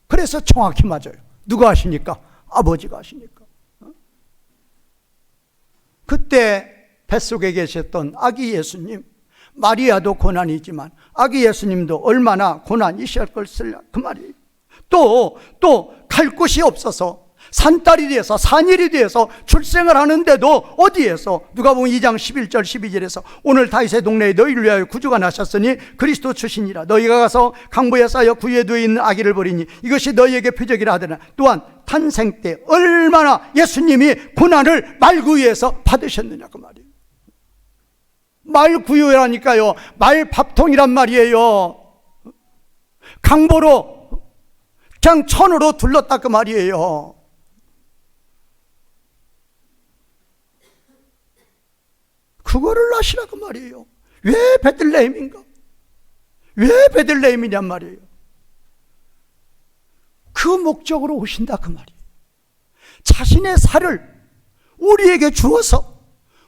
그래서 정확히 맞아요. 누가 하시니까? 아버지가 하시니까. 그때 뱃속에 계셨던 아기 예수님, 마리아도 고난이지만 아기 예수님도 얼마나 고난이 있을 것을 그 말이에요. 또 갈 곳이 없어서 산딸이 돼서 산일이 돼서 출생을 하는데도 어디에서, 누가 보면 2장 11절 12절에서 오늘 다윗의 동네에 너희를 위하여 구주가 나셨으니 그리스도 출신이라. 너희가 가서 강보에 쌓여 구유에 있는 아기를 버리니 이것이 너희에게 표적이라 하더라. 또한 탄생 때 얼마나 예수님이 고난을 말구유에서 받으셨느냐 그 말이에요. 말구유라니까요. 말밥통이란 말이에요. 강보로 그냥 천으로 둘렀다 그 말이에요. 그거를 하시라고 말이에요. 왜 베들레헴인가? 왜 베들레헴이냔 말이에요. 그 목적으로 오신다 그 말이에요. 자신의 살을 우리에게 주어서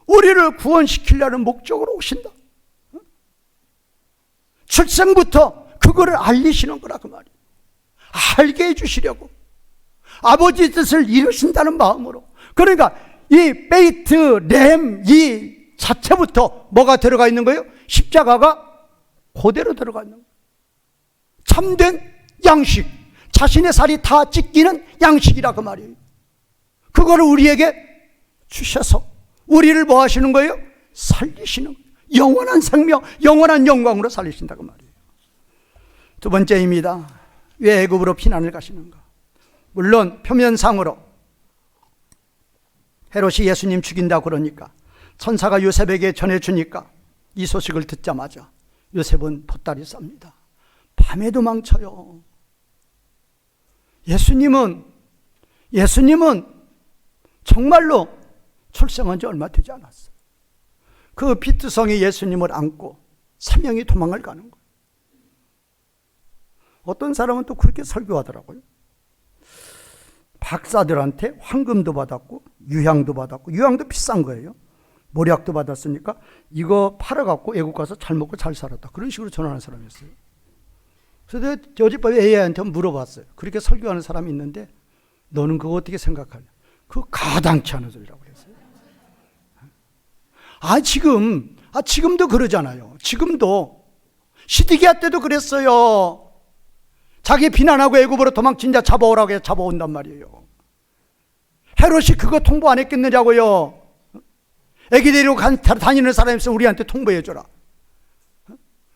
우리를 구원시키려는 목적으로 오신다. 출생부터 그거를 알리시는 거라 그 말이에요. 알게 해주시려고 아버지 뜻을 이루신다는 마음으로. 그러니까 이 베이트 램 이 자체부터 뭐가 들어가 있는 거예요? 십자가가 그대로 들어가 있는 거예요. 참된 양식, 자신의 살이 다 찢기는 양식이라 그 말이에요. 그거를 우리에게 주셔서 우리를 뭐 하시는 거예요? 살리시는 거예요. 영원한 생명, 영원한 영광으로 살리신다 그 말이에요. 두 번째입니다. 왜 애굽으로 피난을 가시는가? 물론 표면상으로 헤롯이 예수님 죽인다 그러니까 천사가 요셉에게 전해주니까 이 소식을 듣자마자 요셉은 보따리 쌉니다. 밤에 도망쳐요. 예수님은 정말로 출생한 지 얼마 되지 않았어요. 그 피투성이 예수님을 안고 사명이 도망을 가는 거예요. 어떤 사람은 또 그렇게 설교하더라고요. 박사들한테 황금도 받았고 유향도 받았고, 유향도 비싼 거예요. 모략도 받았으니까 이거 팔아갖고 애국 가서 잘 먹고 잘 살았다, 그런 식으로 전하는 사람이었어요. 그래서 어젯밤에 AI한테 물어봤어요. 그렇게 설교하는 사람이 있는데 너는 그거 어떻게 생각하냐? 그거 가당치 않은 소리라고 했어요. 지금도 그러잖아요. 지금도 시드기야 때도 그랬어요. 자기 비난하고 애굽으로 도망친 자 잡아오라고 해서 잡아온단 말이에요. 헤롯이 그거 통보 안 했겠느냐고요. 애기 데리고 다니는 사람이 있으면 우리한테 통보해줘라.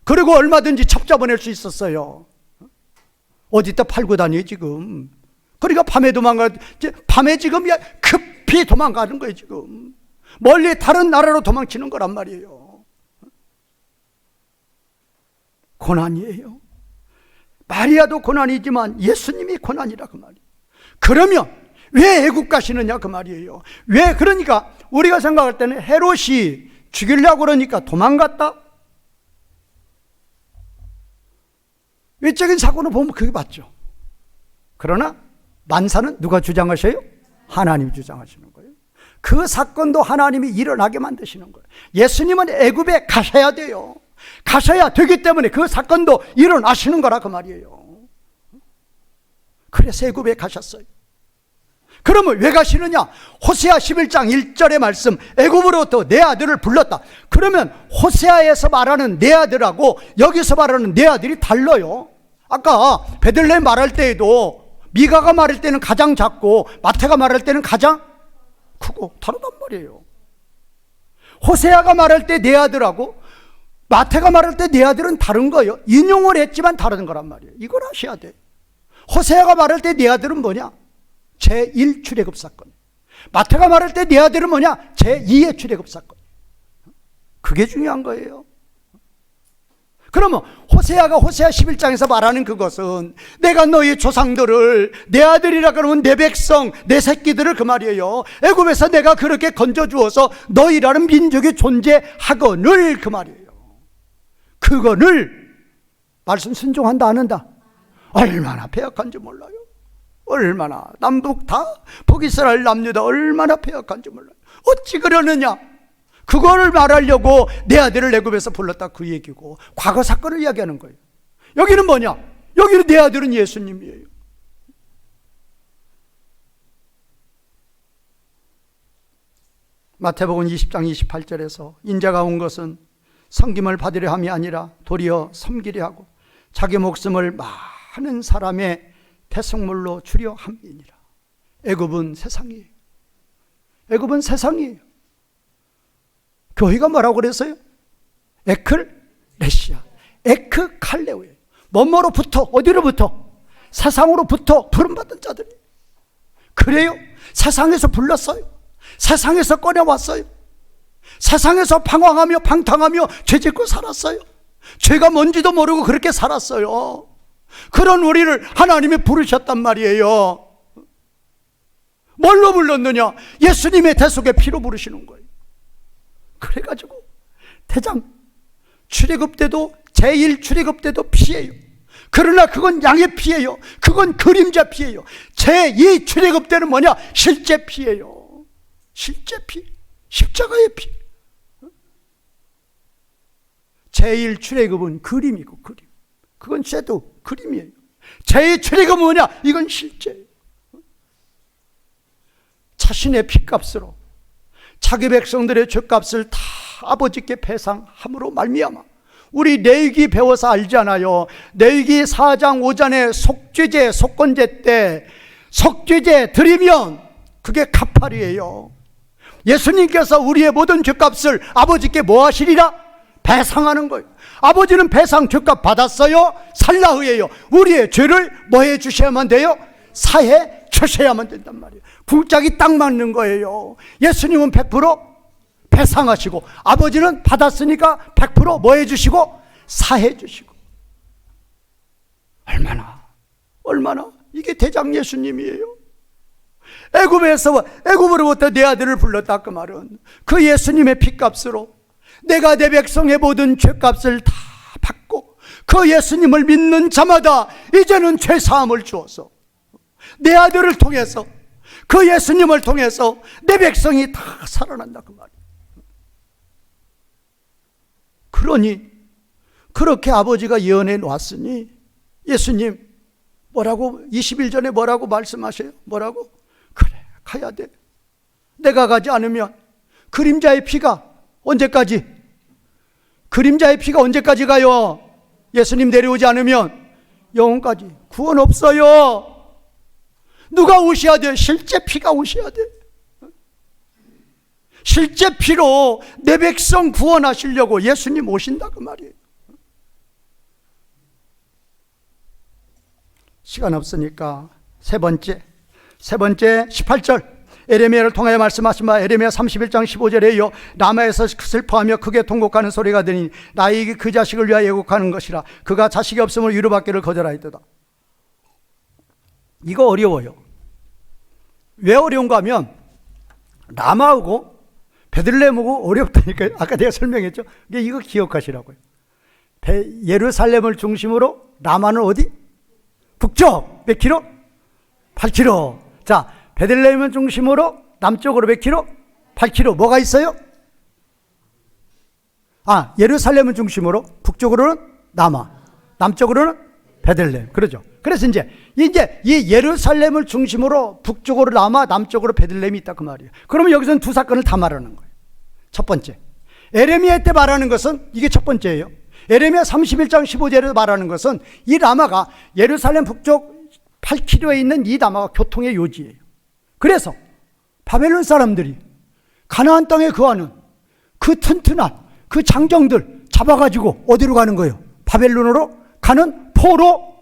그리고 얼마든지 첩잡아낼 수 있었어요. 어디다 팔고 다니 지금. 그러니까 밤에 밤에 지금 급히 도망가는 거예요 지금. 멀리 다른 나라로 도망치는 거란 말이에요. 고난이에요. 마리아도 고난이지만 예수님이 고난이라 그 말이에요. 그러면 왜 애국 가시느냐 그 말이에요. 왜? 그러니까 우리가 생각할 때는 헤롯이 죽이려고 그러니까 도망갔다, 외적인 사고는 보면 그게 맞죠. 그러나 만사는 누가 주장하셔요? 하나님이 주장하시는 거예요. 그 사건도 하나님이 일어나게 만드시는 거예요. 예수님은 애굽에 가셔야 돼요. 가셔야 되기 때문에 그 사건도 일어나시는 거라 그 말이에요. 그래서 애굽에 가셨어요. 그러면 왜 가시느냐? 호세아 11장 1절의 말씀, 애굽으로부터 내 아들을 불렀다. 그러면 호세아에서 말하는 내 아들하고 여기서 말하는 내 아들이 달라요. 아까 베들레헴 말할 때에도 미가가 말할 때는 가장 작고 마태가 말할 때는 가장 크고 다르단 말이에요. 호세아가 말할 때 내 아들하고 마태가 말할 때 내 아들은 다른 거예요. 인용을 했지만 다른 거란 말이에요. 이걸 아셔야 돼요. 호세아가 말할 때 내 아들은 뭐냐? 제1 출애굽 사건. 마태가 말할 때 내 아들은 뭐냐? 제2의 출애굽 사건. 그게 중요한 거예요. 그러면 호세아가 호세아 11장에서 말하는 그것은 내가 너희 조상들을 내 아들이라 그러면 내 백성, 내 새끼들을 그 말이에요. 애굽에서 내가 그렇게 건져주어서 너희라는 민족이 존재하거늘 그 말이에요. 그거를 말씀 순종한다 안 한다? 얼마나 배역한지 몰라요. 얼마나 남북 다 북이스라엘 남유다 얼마나 배역한지 몰라요. 어찌 그러느냐? 그거를 말하려고 내 아들을 애굽에서 불렀다 그 얘기고, 과거 사건을 이야기하는 거예요. 여기는 뭐냐? 여기는 내 아들은 예수님이에요. 마태복음 20장 28절에서 인자가 온 것은 섬김을 받으려 함이 아니라 도리어 섬기려 하고 자기 목숨을 많은 사람의 대속물로 주려 함이니라. 애굽은 세상이에요. 애굽은 세상이에요. 교회가 뭐라고 그랬어요? 에클레시아, 에크칼레오예요. 뭐뭐로부터, 어디로부터? 세상으로부터 부름받은 자들이. 그래요? 세상에서 불렀어요. 세상에서 꺼내왔어요. 세상에서 방황하며 방탕하며 죄짓고 살았어요. 죄가 뭔지도 모르고 그렇게 살았어요. 그런 우리를 하나님이 부르셨단 말이에요. 뭘로 불렀느냐? 예수님의 대속의 피로 부르시는 거예요. 그래가지고 대장 출애굽 때도 제1 출애굽 때도 피예요. 그러나 그건 양의 피예요. 그건 그림자 피예요. 제2 출애굽 때는 뭐냐? 실제 피예요. 실제 피, 십자가의 피. 제1출애굽은 그림이고 그림. 그건 쟤도 그림이에요. 제2출애굽은 뭐냐? 이건 실제예요. 자신의 피값으로 자기 백성들의 죄값을 다 아버지께 배상함으로 말미암아 우리 레위기 배워서 알잖아요. 레위기 4장 5장에 속죄제, 속건제 때 속죄제 드리면 그게 카파리예요. 예수님께서 우리의 모든 죄값을 아버지께 뭐 하시리라? 배상하는 거예요. 아버지는 배상 죄값 받았어요. 살라흐예요. 우리의 죄를 뭐 해 주셔야만 돼요? 사해 주셔야만 된단 말이에요. 궁짝이 딱 맞는 거예요. 예수님은 100% 배상하시고 아버지는 받았으니까 100% 뭐 해주시고 사해 주시고. 얼마나 이게 대장 예수님이에요. 애굽으로부터 내 아들을 불렀다. 그 말은 그 예수님의 피값으로 내가 내 백성의 모든 죄값을 다 받고 그 예수님을 믿는 자마다 이제는 죄사함을 주어서 내 아들을 통해서 그 예수님을 통해서 내 백성이 다 살아난다. 그 말이에요. 그러니 그렇게 아버지가 예언해 놓았으니 예수님 뭐라고 20일 전에 뭐라고 말씀하셔요? 뭐라고? 그래 가야 돼. 내가 가지 않으면 그림자의 피가 언제까지? 그림자의 피가 언제까지 가요? 예수님 내려오지 않으면 영원까지. 구원 없어요. 누가 오셔야 돼? 실제 피가 오셔야 돼. 실제 피로 내 백성 구원하시려고 예수님 오신다 그 말이에요. 시간 없으니까 세 번째 18절 에레미야를 통하여 말씀하신 바 에레미야 31장 15절에요. 라마에서 슬퍼하며 크게 통곡하는 소리가 들리니 나에게 그 자식을 위하여 애곡하는 것이라. 그가 자식이 없으므로 위로받기를 거절하였도다. 이거 어려워요. 왜 어려운가 하면 라마하고 베들레헴하고 어렵다니까요. 아까 내가 설명했죠. 이거 기억하시라고요. 예루살렘을 중심으로 라마는 어디? 북쪽 몇 킬로? 8킬로. 자, 베들레헴을 중심으로 남쪽으로 몇 킬로? 8킬로. 뭐가 있어요? 예루살렘을 중심으로 북쪽으로는 라마, 남쪽으로는 베들레헴. 그러죠. 그래서 이제 이 예루살렘을 중심으로 북쪽으로 라마, 남쪽으로 베들레헴이 있다 그 말이에요. 그러면 여기서는 두 사건을 다 말하는 거예요. 첫 번째, 에레미야 때 말하는 것은 이게 첫 번째예요. 에레미야 31장 15절에서 말하는 것은 이 라마가 예루살렘 북쪽 8km에 있는 이 라마가 교통의 요지예요. 그래서 바벨론 사람들이 가나안 땅에 거하는 그 튼튼한 그 장정들 잡아가지고 어디로 가는 거예요? 바벨론으로 가는 포로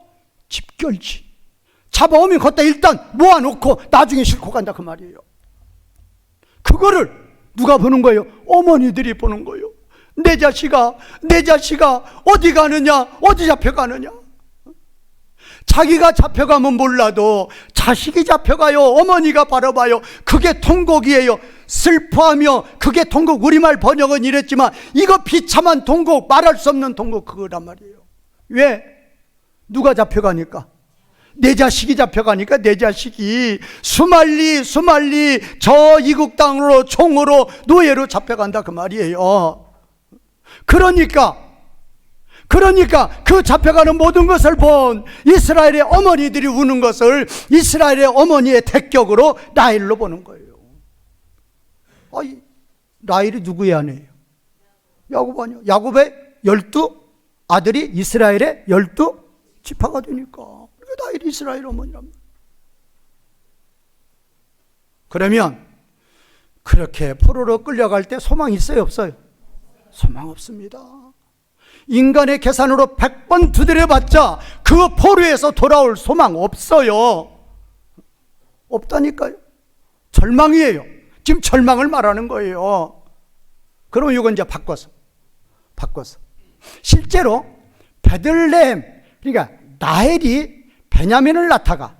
집결지. 잡아오면 걷다 일단 모아놓고 나중에 싣고 간다 그 말이에요. 그거를 누가 보는 거예요? 어머니들이 보는 거예요. 내 자식아 어디 가느냐? 어디 잡혀가느냐? 자기가 잡혀가면 몰라도 자식이 잡혀가요. 어머니가 바라봐요. 그게 통곡이에요. 슬퍼하며 그게 통곡. 우리말 번역은 이랬지만 이거 비참한 통곡, 말할 수 없는 통곡 그거란 말이에요. 왜? 누가 잡혀가니까? 내 자식이 잡혀가니까. 내 자식이 수말리 저 이국 땅으로 총으로 노예로 잡혀간다 그 말이에요. 그러니까 그 잡혀가는 모든 것을 본 이스라엘의 어머니들이 우는 것을 이스라엘의 어머니의 태격으로 라헬로 보는 거예요. 라헬이 누구의 아내예요? 야곱 아니요. 야곱의 12 아들이 이스라엘의 12지파가 되니까 라헬이 이스라엘 어머니랍니다. 그러면 그렇게 포로로 끌려갈 때 소망 있어요 없어요? 소망 없습니다. 인간의 계산으로 100번 두드려봤자 그 포로에서 돌아올 소망 없어요. 없다니까요. 절망이에요. 지금 절망을 말하는 거예요. 그러면 이건 이제 바꿔서 실제로 베들레헴, 그러니까 라헬이 베냐민을 낳다가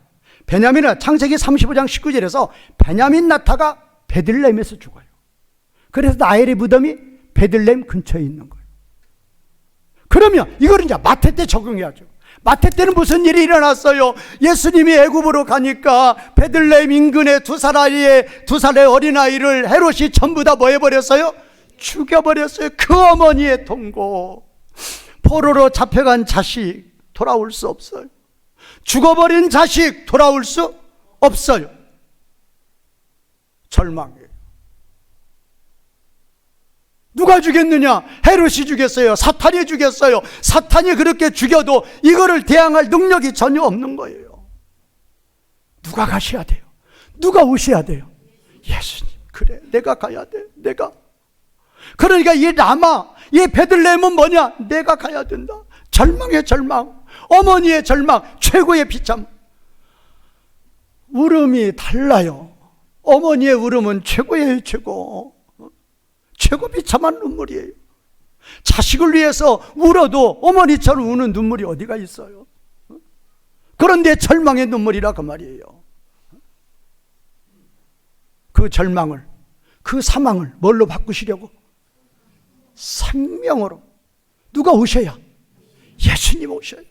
창세기 35장 19절에서 베냐민 낳다가 베들레헴에서 죽어요. 그래서 라헬의 무덤이 베들레헴 근처에 있는 거예요. 그러면 이걸 이제 마태 때 적용해야죠. 마태 때는 무슨 일이 일어났어요? 예수님이 애굽으로 가니까 베들레헴 인근의 두 살의 어린아이를 헤롯이 전부 다 뭐 해버렸어요? 죽여버렸어요. 그 어머니의 통곡. 포로로 잡혀간 자식 돌아올 수 없어요. 죽어버린 자식 돌아올 수 없어요. 절망이에요. 누가 죽였느냐? 헤롯이 죽였어요. 사탄이 죽였어요. 사탄이 그렇게 죽여도 이거를 대항할 능력이 전혀 없는 거예요. 누가 가셔야 돼요? 누가 오셔야 돼요? 예수님. 그래, 내가 가야 돼. 내가. 그러니까 이 라마, 이 베들레헴은 뭐냐? 내가 가야 된다. 절망의 절망, 어머니의 절망, 최고의 비참. 울음이 달라요. 어머니의 울음은 최고예요. 최고 비참한 눈물이에요. 자식을 위해서 울어도 어머니처럼 우는 눈물이 어디가 있어요? 그런데 절망의 눈물이라 그 말이에요. 그 절망을, 그 사망을 뭘로 바꾸시려고? 생명으로. 누가 오셔야? 예수님 오셔요.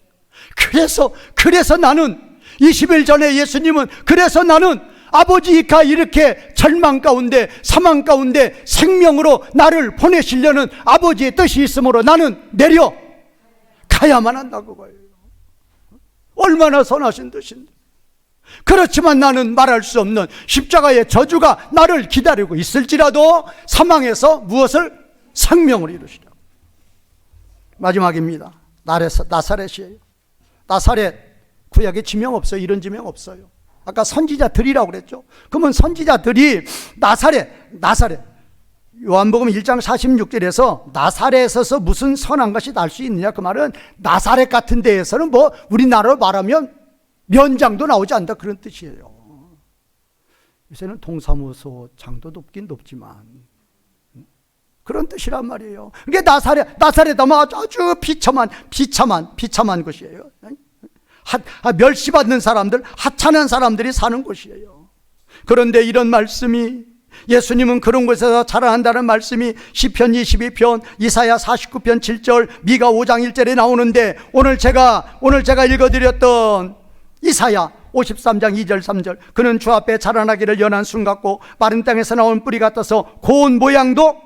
그래서 나는 20일 전에 예수님은, 그래서 나는 아버지가 이렇게 절망 가운데, 사망 가운데 생명으로 나를 보내시려는 아버지의 뜻이 있으므로 나는 내려가야만 한다고 거예요. 얼마나 선하신 뜻인데. 그렇지만 나는 말할 수 없는 십자가의 저주가 나를 기다리고 있을지라도 사망에서 무엇을? 생명을 이루시라. 마지막입니다. 나사렛이에요. 나사렛, 구약에 지명 없어요. 이런 지명 없어요. 아까 선지자들이라고 그랬죠. 그러면 선지자들이 나사렛, 요한복음 1장 46절에서 나사렛에서 무슨 선한 것이 날 수 있느냐, 그 말은 나사렛 같은 데에서는 뭐 우리나라로 말하면 면장도 나오지 않는다, 그런 뜻이에요. 요새는 동사무소 장도 높긴 높지만 그런 뜻이란 말이에요. 그게 나사렛 하면 아주 비참한 것이에요. 멸시받는 사람들, 하찮은 사람들이 사는 곳이에요. 그런데 이런 말씀이, 예수님은 그런 곳에서 자라난다는 말씀이 시편 22편, 이사야 49편 7절, 미가 5장 1절에 나오는데, 오늘 제가 읽어드렸던 이사야 53장 2절 3절, 그는 주 앞에 자라나기를 연한 순 같고 마른 땅에서 나온 뿌리 같아서 고운 모양도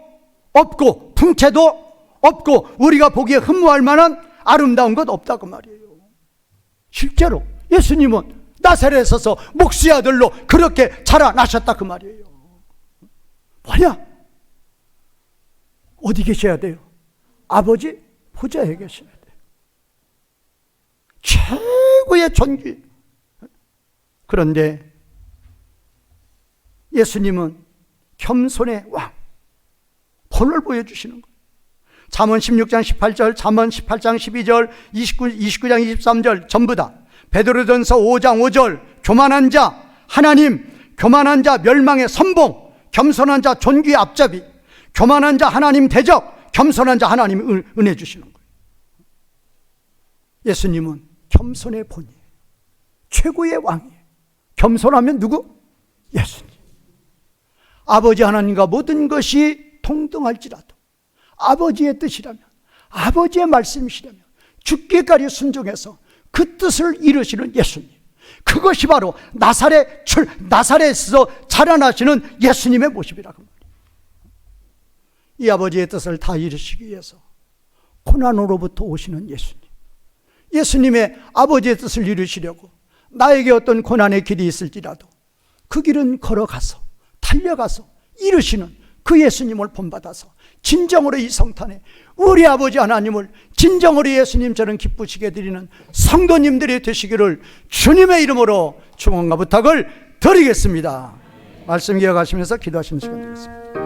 없고 풍채도 없고 우리가 보기에 흠모할 만한 아름다운 것 없다고 말이에요. 실제로 예수님은 나사렛에 서서 목수의 아들로 그렇게 자라나셨다 그 말이에요. 뭐냐? 어디 계셔야 돼요? 아버지 보좌에 계셔야 돼요. 최고의 존귀. 그런데 예수님은 겸손의 왕, 본을 보여주시는 거예요. 잠언 16장 18절, 잠언 18장 12절, 29장 23절 전부 다, 베드로전서 5장 5절, 교만한 자 하나님, 교만한 자 멸망의 선봉, 겸손한 자 존귀의 앞잡이, 교만한 자 하나님 대적, 겸손한 자 하나님 은혜 주시는 거예요. 예수님은 겸손의 본이에요. 최고의 왕이에요. 겸손하면 누구? 예수님. 아버지 하나님과 모든 것이 동등할지라도 아버지의 뜻이라면, 아버지의 말씀이시라면 죽기까지 순종해서 그 뜻을 이루시는 예수님, 그것이 바로 나사렛에서 자라나시는 예수님의 모습이라고 합니다. 이 아버지의 뜻을 다 이루시기 위해서 고난으로부터 오시는 예수님, 예수님의 아버지의 뜻을 이루시려고 나에게 어떤 고난의 길이 있을지라도 그 길은 걸어가서 달려가서 이루시는 그 예수님을 본받아서 진정으로 이 성탄에 우리 아버지 하나님을 진정으로 예수님처럼 기쁘시게 드리는 성도님들이 되시기를 주님의 이름으로 축원과 부탁을 드리겠습니다. 말씀 기억하시면서 기도하시는 시간 되겠습니다.